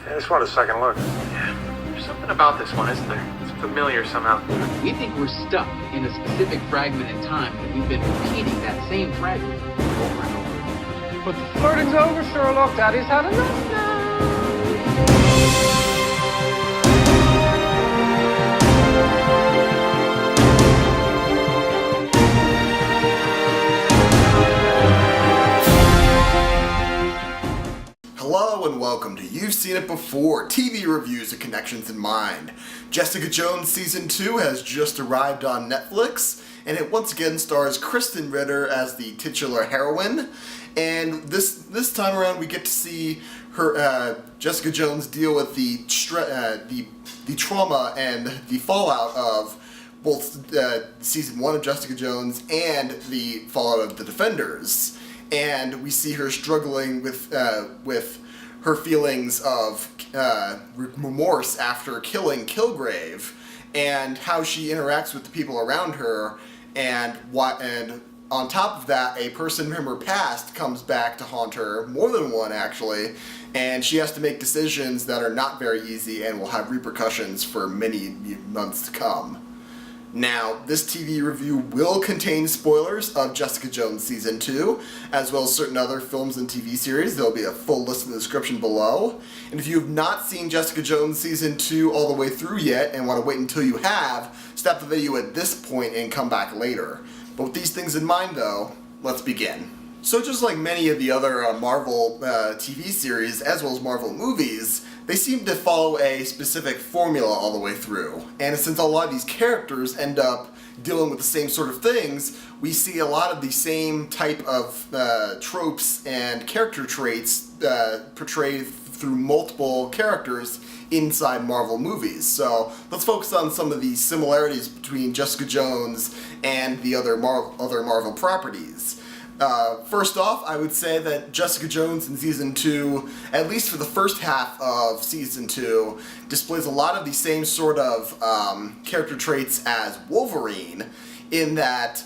I just want a second look. Yeah, there's something about this one, isn't there? It's familiar somehow. We think we're stuck in a specific fragment in time, and we've been repeating that same fragment over and over. But the flirting's over, Sherlock. Daddy's had enough now. Hello and welcome to You've Seen It Before, TV reviews of Connections in Mind. Jessica Jones Season 2 has just arrived on Netflix, and it once again stars Kristen Ritter as the titular heroine. And this time around we get to see her, Jessica Jones, deal with the trauma and the fallout of both Season 1 of Jessica Jones and the fallout of The Defenders. And we see her struggling with her feelings of remorse after killing Kilgrave, and how she interacts with the people around her, and on top of that, a person from her past comes back to haunt her, more than one actually, and she has to make decisions that are not very easy and will have repercussions for many months to come. Now, this TV review will contain spoilers of Jessica Jones Season 2, as well as certain other films and TV series. There will be a full list in the description below. And if you have not seen Jessica Jones Season 2 all the way through yet and want to wait until you have, stop the video at this point and come back later. But with these things in mind though, let's begin. So just like many of the other Marvel TV series, as well as Marvel movies, they seem to follow a specific formula all the way through. And since a lot of these characters end up dealing with the same sort of things, we see a lot of the same type of tropes and character traits portrayed through multiple characters inside Marvel movies. So let's focus on some of the similarities between Jessica Jones and the other Marvel properties. First off, I would say that Jessica Jones in Season 2, at least for the first half of Season 2, displays a lot of the same sort of character traits as Wolverine, in that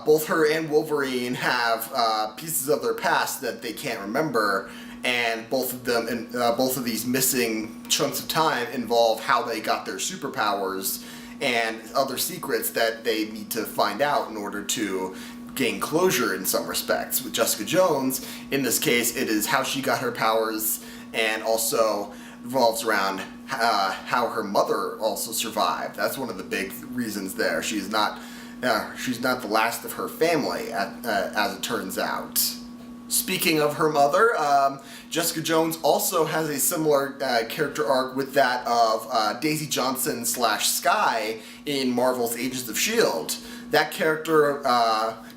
both her and Wolverine have pieces of their past that they can't remember, and both of these missing chunks of time involve how they got their superpowers and other secrets that they need to find out in order to gain closure in some respects. With Jessica Jones, in this case, it is how she got her powers, and also revolves around how her mother also survived. That's one of the big reasons there. She's not the last of her family, as it turns out. Speaking of her mother, Jessica Jones also has a similar character arc with that of Daisy Johnson / Skye in Marvel's Agents of S.H.I.E.L.D. That character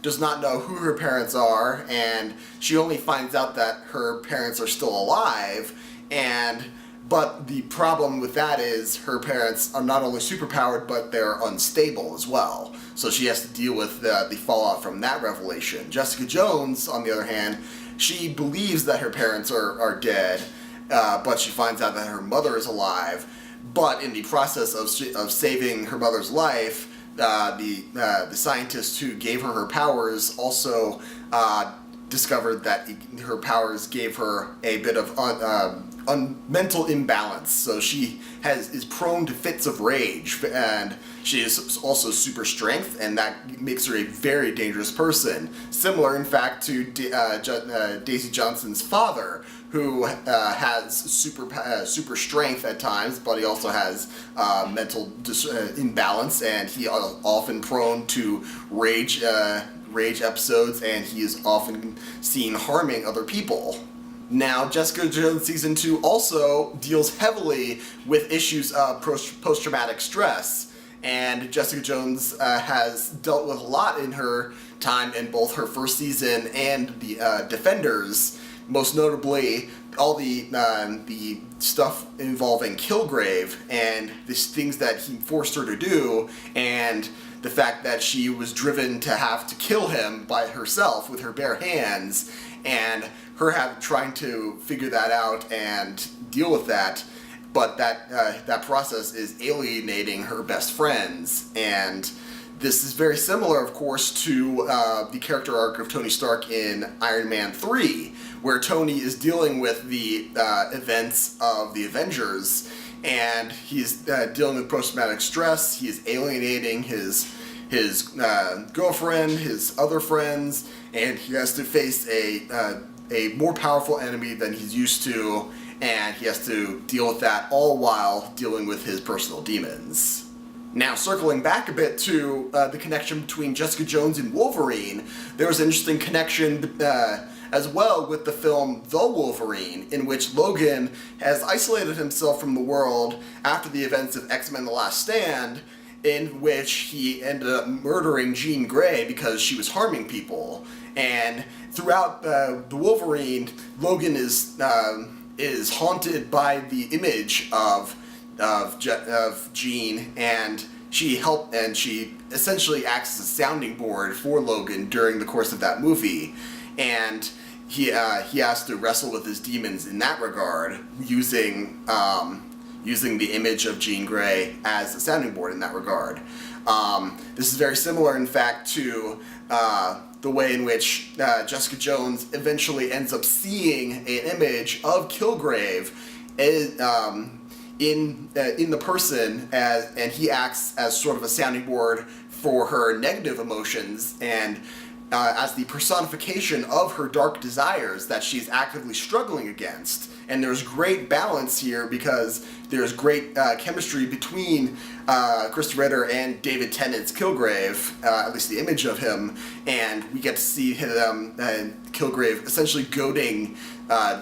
does not know who her parents are, and she only finds out that her parents are still alive, but the problem with that is her parents are not only superpowered, but they're unstable as well. So she has to deal with the fallout from that revelation. Jessica Jones, on the other hand, she believes that her parents are dead, but she finds out that her mother is alive. But in the process of saving her mother's life, the scientist who gave her powers also discovered that her powers gave her a bit of mental imbalance, so she is prone to fits of rage, and she is also super strength, and that makes her a very dangerous person. Similar, in fact, to Daisy Johnson's father, who has super strength at times, but he also has mental imbalance, and he is often prone to rage episodes, and he is often seen harming other people. Now, Jessica Jones Season 2 also deals heavily with issues of post-traumatic stress, and Jessica Jones has dealt with a lot in her time in both her first season and the Defenders. Most notably, all the stuff involving Kilgrave and the things that he forced her to do, and the fact that she was driven to have to kill him by herself with her bare hands, and her trying to figure that out and deal with that. But that process is alienating her best friends, and This is very similar, of course, to the character arc of Tony Stark in Iron Man 3, where Tony is dealing with the events of the Avengers, and he's dealing with post-traumatic stress. He is alienating his girlfriend, his other friends, and he has to face a more powerful enemy than he's used to, and he has to deal with that all while dealing with his personal demons. Now, circling back a bit to the connection between Jessica Jones and Wolverine, there was an interesting connection as well with the film The Wolverine, in which Logan has isolated himself from the world after the events of X-Men The Last Stand, in which he ended up murdering Jean Grey because she was harming people. And throughout The Wolverine, Logan is haunted by the image of Jean, and she essentially acts as a sounding board for Logan during the course of that movie, and he has to wrestle with his demons in that regard, using the image of Jean Grey as a sounding board in that regard. This is very similar, in fact, to the way in which Jessica Jones eventually ends up seeing an image of Kilgrave in the person, and he acts as sort of a sounding board for her negative emotions, and as the personification of her dark desires that she's actively struggling against. And there's great balance here because there's great chemistry between Christopher Ritter and David Tennant's Kilgrave, at least the image of him, and we get to see him Kilgrave essentially goading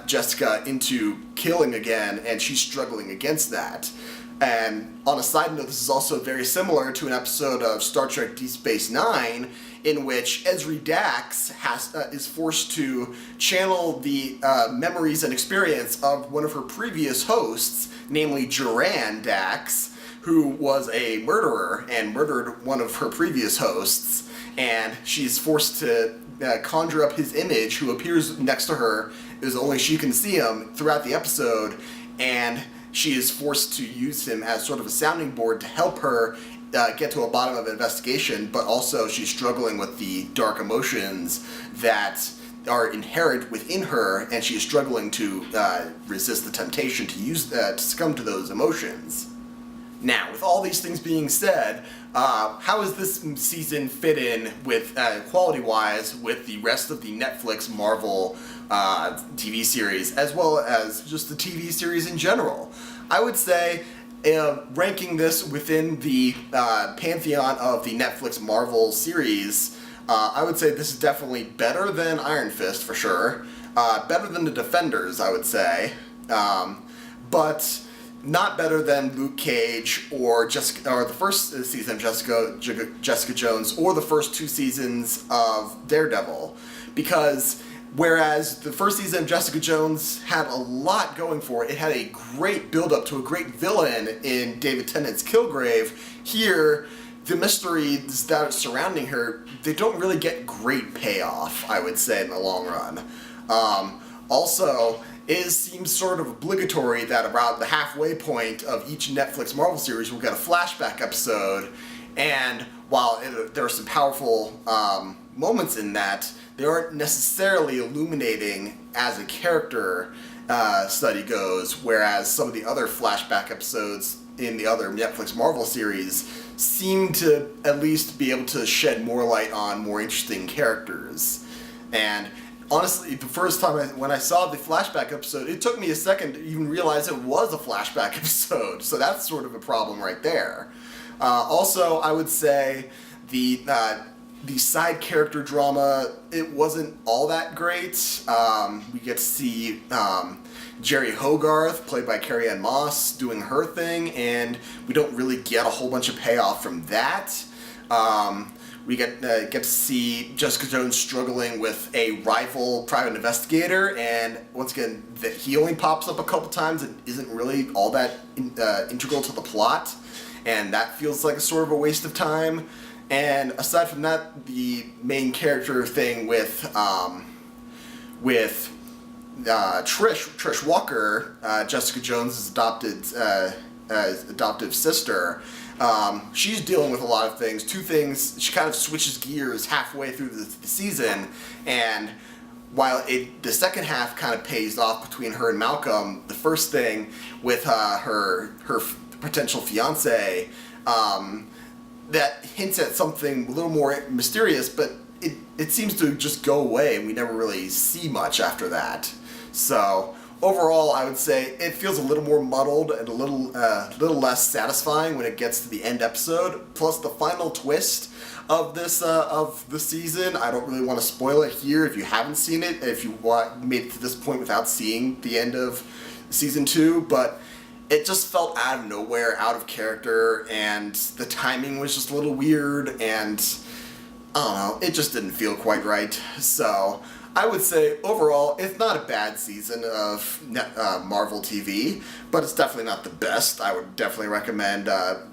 Jessica into killing again, and she's struggling against that. And on a side note, this is also very similar to an episode of Star Trek Deep Space Nine, in which Ezri Dax is forced to channel the memories and experience of one of her previous hosts, namely Duran Dax, who was a murderer and murdered one of her previous hosts, and she's forced to conjure up his image, who appears next to her, as only she can see him throughout the episode, and she is forced to use him as sort of a sounding board to help her get to a bottom of an investigation, but also she's struggling with the dark emotions that are inherent within her, and she's struggling to resist the temptation to succumb to those emotions. Now, with all these things being said, how does this season fit in with quality-wise with the rest of the Netflix Marvel TV series, as well as just the TV series in general? I would say, ranking this within the pantheon of the Netflix Marvel series, I would say this is definitely better than Iron Fist, for sure. Better than The Defenders, I would say. But not better than Luke Cage or the first season of Jessica Jones, or the first two seasons of Daredevil, because whereas the first season of Jessica Jones had a lot going for it, it had a great build-up to a great villain in David Tennant's Kilgrave. Here, the mysteries that are surrounding her, they don't really get great payoff, I would say, in the long run. Also, it seems sort of obligatory that around the halfway point of each Netflix Marvel series, we'll get a flashback episode, and while there are some powerful moments in that, they aren't necessarily illuminating as a character study goes, whereas some of the other flashback episodes in the other Netflix Marvel series seem to at least be able to shed more light on more interesting characters. And honestly, the first time when I saw the flashback episode, it took me a second to even realize it was a flashback episode, so that's sort of a problem right there. Also, I would say the side character drama, it wasn't all that great. We get to see Jerry Hogarth, played by Carrie-Anne Moss, doing her thing, and we don't really get a whole bunch of payoff from that. We get to see Jessica Jones struggling with a rival private investigator, and once again, that he only pops up a couple times and isn't really all that integral to the plot, and that feels like a sort of a waste of time. And aside from that, the main character thing with Trish Walker, Jessica Jones' adopted adoptive sister, she's dealing with a lot of things. Two things, she kind of switches gears halfway through the season, and while the second half kind of pays off between her and Malcolm, the first thing with her potential fiance, that hints at something a little more mysterious, but it seems to just go away, and we never really see much after that. So overall, I would say it feels a little more muddled and a little less satisfying when it gets to the end episode. Plus, the final twist of this of the season, I don't really want to spoil it here if you haven't seen it, if you made it to this point without seeing the end of season 2, but it just felt out of nowhere, out of character, and the timing was just a little weird, and I don't know, it just didn't feel quite right. So I would say overall, it's not a bad season of Marvel TV, but it's definitely not the best. I would definitely recommend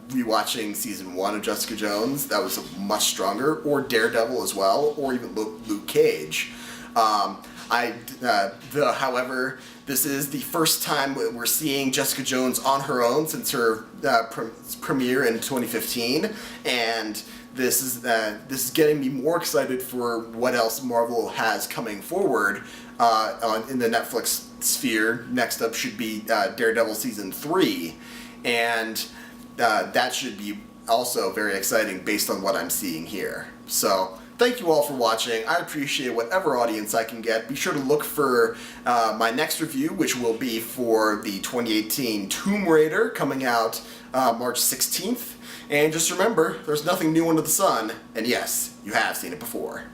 rewatching season 1 of Jessica Jones. That was much stronger, or Daredevil as well, or even Luke Cage. However, this is the first time we're seeing Jessica Jones on her own since her premiere in 2015, and this is getting me more excited for what else Marvel has coming forward in the Netflix sphere. Next up should be Daredevil season 3, and that should be also very exciting based on what I'm seeing here. So thank you all for watching. I appreciate whatever audience I can get. Be sure to look for my next review, which will be for the 2018 Tomb Raider, coming out March 16th. And just remember, there's nothing new under the sun, and yes, you have seen it before.